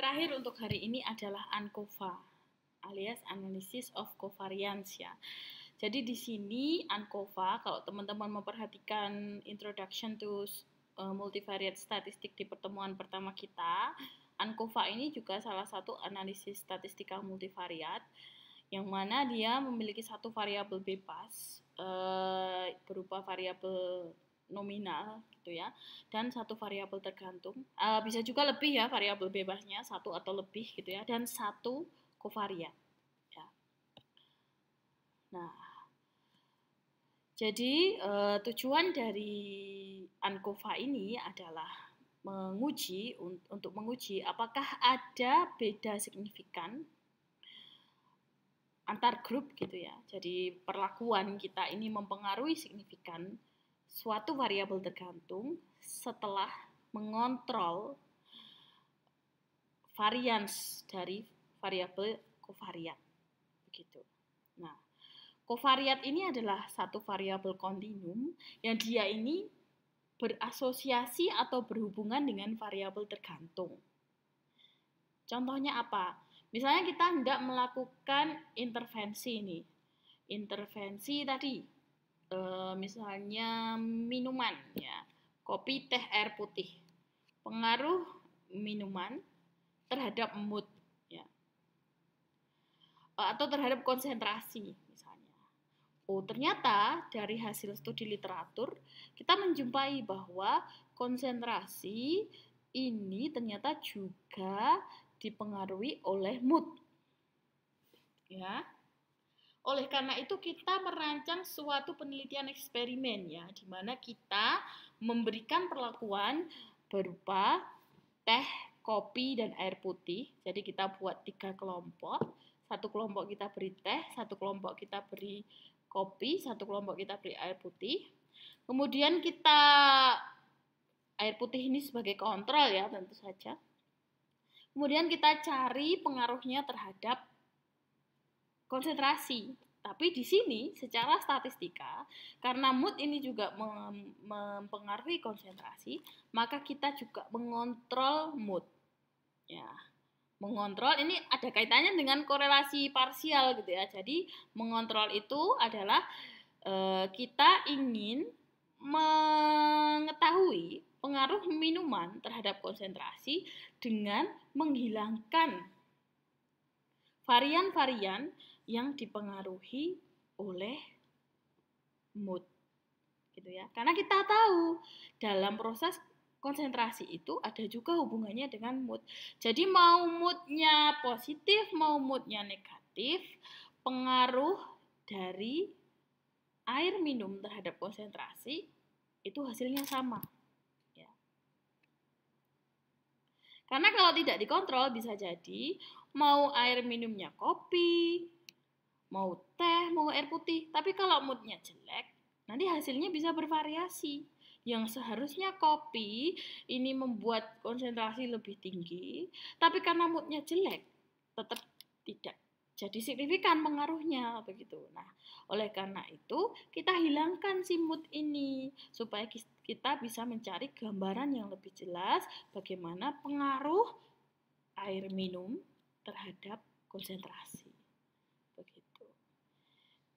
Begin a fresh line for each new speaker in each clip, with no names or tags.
terakhir untuk hari ini adalah ANCOVA alias Analysis of Covariance ya. Jadi di sini ANCOVA, kalau teman-teman memperhatikan Introduction to Multivariate Statistik di pertemuan pertama kita, ANCOVA ini juga salah satu analisis statistika multivariat yang mana dia memiliki satu variabel bebas berupa variabel nominal gitu ya, dan satu variabel tergantung, bisa juga lebih ya variabel bebasnya, satu atau lebih gitu ya, dan satu kovariat ya. Nah, jadi tujuan dari ANCOVA ini adalah untuk menguji apakah ada beda signifikan antar grup gitu ya. Jadi perlakuan kita ini mempengaruhi signifikan suatu variabel tergantung setelah mengontrol varians dari variabel kovariat begitu. Nah, kovariat ini adalah satu variabel kontinum yang dia ini berasosiasi atau berhubungan dengan variabel tergantung. Contohnya apa? Misalnya kita hendak melakukan intervensi ini. Intervensi tadi misalnya minuman ya, kopi, teh, air putih. Pengaruh minuman terhadap mood ya. Atau terhadap konsentrasi misalnya. Oh, ternyata dari hasil studi literatur kita menjumpai bahwa konsentrasi ini ternyata juga dipengaruhi oleh mood. Ya. Oleh karena itu kita merancang suatu penelitian eksperimen ya, di mana kita memberikan perlakuan berupa teh, kopi, dan air putih. Jadi kita buat 3 kelompok. Satu kelompok kita beri teh, satu kelompok kita beri kopi, satu kelompok kita beri air putih. Kemudian kita air putih ini sebagai kontrol ya tentu saja. Kemudian kita cari pengaruhnya terhadap konsentrasi. Tapi di sini secara statistika, karena mood ini juga mempengaruhi konsentrasi, maka kita juga mengontrol mood. Ya, mengontrol ini ada kaitannya dengan korelasi parsial gitu ya. Jadi mengontrol itu adalah kita ingin mengetahui pengaruh minuman terhadap konsentrasi dengan menghilangkan varian-varian yang dipengaruhi oleh mood gitu ya. Karena kita tahu dalam proses konsentrasi itu ada juga hubungannya dengan mood. Jadi mau moodnya positif, mau moodnya negatif, pengaruh dari air minum terhadap konsentrasi itu hasilnya sama. Ya. Karena kalau tidak dikontrol bisa jadi mau air minumnya kopi, mau teh, mau air putih. Tapi kalau moodnya jelek, nanti hasilnya bisa bervariasi. Yang seharusnya kopi ini membuat konsentrasi lebih tinggi, tapi karena moodnya jelek, tetap tidak jadi signifikan pengaruhnya begitu. Nah, oleh karena itu kita hilangkan si mood ini supaya kita bisa mencari gambaran yang lebih jelas bagaimana pengaruh air minum terhadap konsentrasi. Begitu.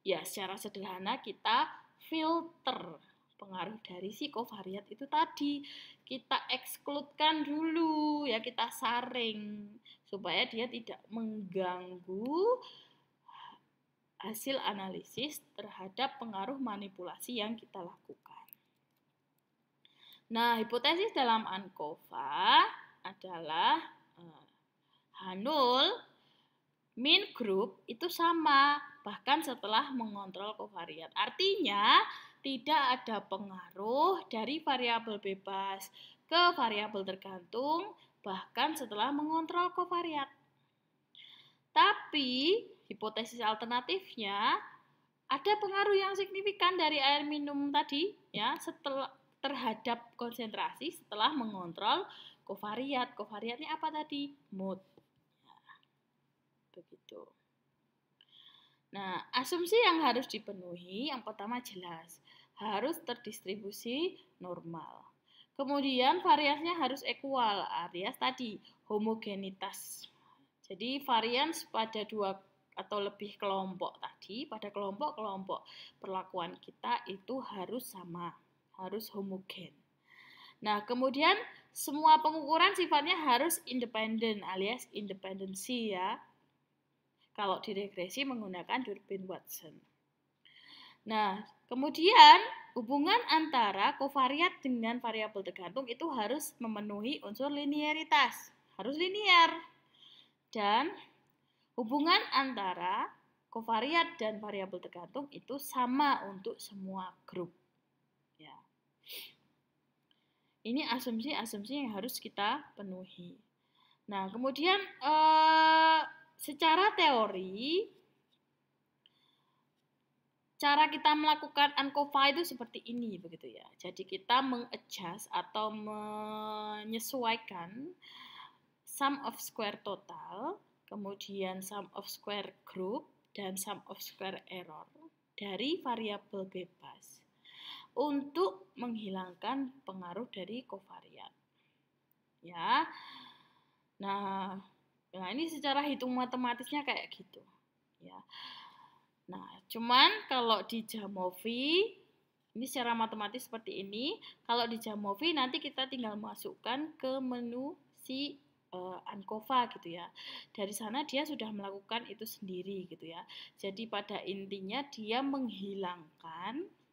Ya, secara sederhana kita filter pengaruh dari si kovariat itu tadi. Kita ekskludkan dulu, ya kita saring supaya dia tidak mengganggu hasil analisis terhadap pengaruh manipulasi yang kita lakukan. Nah, hipotesis dalam ANCOVA adalah H0 mean group itu sama bahkan setelah mengontrol kovariat. Artinya tidak ada pengaruh dari variabel bebas ke variabel tergantung bahkan setelah mengontrol kovariat. Tapi hipotesis alternatifnya ada pengaruh yang signifikan dari air minum tadi ya setelah terhadap konsentrasi setelah mengontrol kovariat. Kovariatnya apa tadi? Mood. Begitu. Nah, asumsi yang harus dipenuhi yang pertama jelas, harus terdistribusi normal. Kemudian variasinya harus equal, alias tadi homogenitas. Jadi varians pada 2 atau lebih kelompok tadi, pada kelompok-kelompok perlakuan kita itu harus sama, harus homogen. Nah, kemudian semua pengukuran sifatnya harus independen alias independensi ya. Kalau di regresi menggunakan Durbin-Watson. Nah, kemudian hubungan antara kovariat dengan variabel tergantung itu harus memenuhi unsur linearitas, harus linear. Dan hubungan antara kovariat dan variabel tergantung itu sama untuk semua grup. Ya. Ini asumsi-asumsi yang harus kita penuhi. Nah, kemudian secara teori, cara kita melakukan ANCOVA itu seperti ini, begitu ya. Jadi kita mengadjust atau menyesuaikan sum of square total, kemudian sum of square group, dan sum of square error dari variabel bebas untuk menghilangkan pengaruh dari kovariat. Ya. Nah, ini secara hitung matematisnya kayak gitu. Ya. Nah, cuman kalau di Jamovi ini secara matematis seperti ini. Kalau di Jamovi nanti kita tinggal masukkan ke menu si ANCOVA gitu ya. Dari sana dia sudah melakukan itu sendiri gitu ya. Jadi pada intinya dia menghilangkan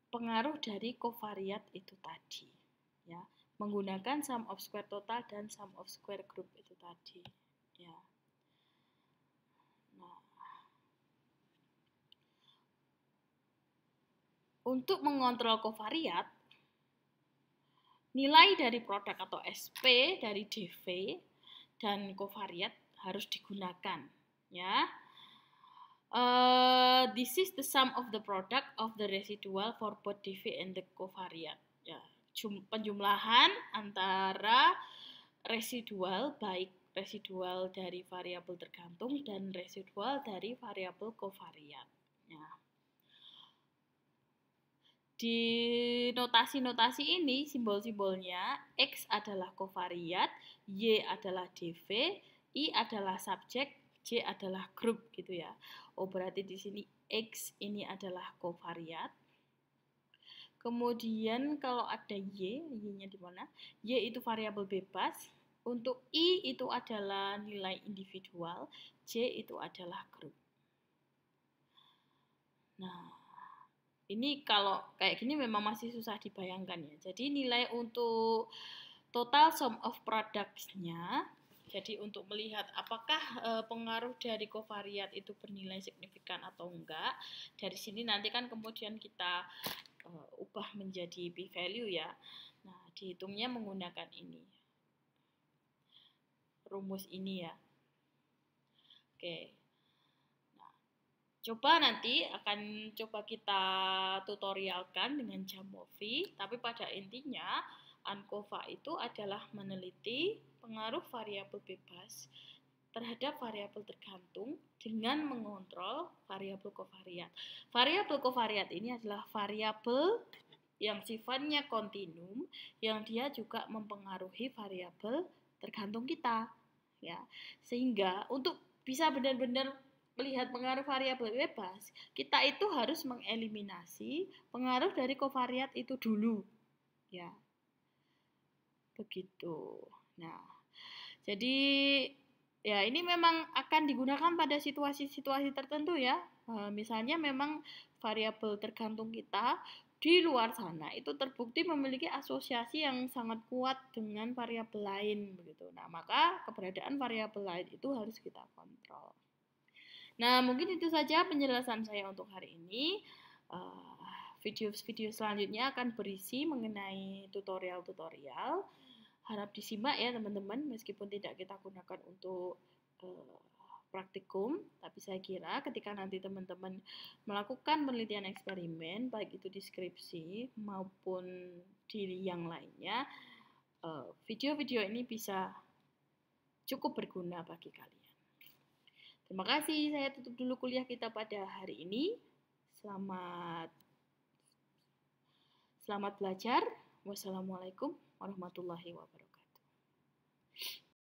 pengaruh dari kovariat itu tadi ya, menggunakan sum of square total dan sum of square group itu tadi ya. Nah, untuk mengontrol kovariat, nilai dari produk atau SP dari DV dan kovariat harus digunakan ya. This is the sum of the product of the residual for both DV and the covariate. Ya, penjumlahan antara residual, baik residual dari variabel tergantung dan residual dari variabel covariat. Ya. Di notasi-notasi ini simbol-simbolnya X adalah covariat, Y adalah DV, I adalah subjek, J adalah grup gitu ya. Oh, berarti di sini X ini adalah covariat. Kemudian kalau ada Y, Y-nya di mana? Y itu variabel bebas. Untuk I itu adalah nilai individual, J itu adalah grup. Nah, ini kalau kayak gini memang masih susah dibayangkan ya. Jadi nilai untuk total sum of products-nya, jadi untuk melihat apakah pengaruh dari kovariat itu bernilai signifikan atau enggak, dari sini nanti kan kemudian kita ubah menjadi p-value ya. Nah, dihitungnya menggunakan ini. Rumus ini ya. Oke. Coba nanti akan coba kita tutorialkan dengan Jamovi, tapi pada intinya ANCOVA itu adalah meneliti pengaruh variabel bebas terhadap variabel tergantung dengan mengontrol variabel kovariat. Variabel kovariat ini adalah variabel yang sifatnya kontinum, yang dia juga mempengaruhi variabel tergantung kita, ya. Sehingga untuk bisa benar-benar melihat pengaruh variabel bebas, kita itu harus mengeliminasi pengaruh dari kovariat itu dulu. Ya. Begitu. Nah, jadi ya ini memang akan digunakan pada situasi-situasi tertentu ya. Misalnya memang variabel tergantung kita di luar sana itu terbukti memiliki asosiasi yang sangat kuat dengan variabel lain begitu. Nah, maka keberadaan variabel lain itu harus kita kontrol. Nah, mungkin itu saja penjelasan saya untuk hari ini. Video-video selanjutnya akan berisi mengenai tutorial-tutorial. Harap disimak ya teman-teman, meskipun tidak kita gunakan untuk praktikum, tapi saya kira ketika nanti teman-teman melakukan penelitian eksperimen, baik itu di skripsi maupun di yang lainnya, video-video ini bisa cukup berguna bagi kalian. Terima kasih, saya tutup dulu kuliah kita pada hari ini. Selamat belajar. Wassalamualaikum warahmatullahi wabarakatuh.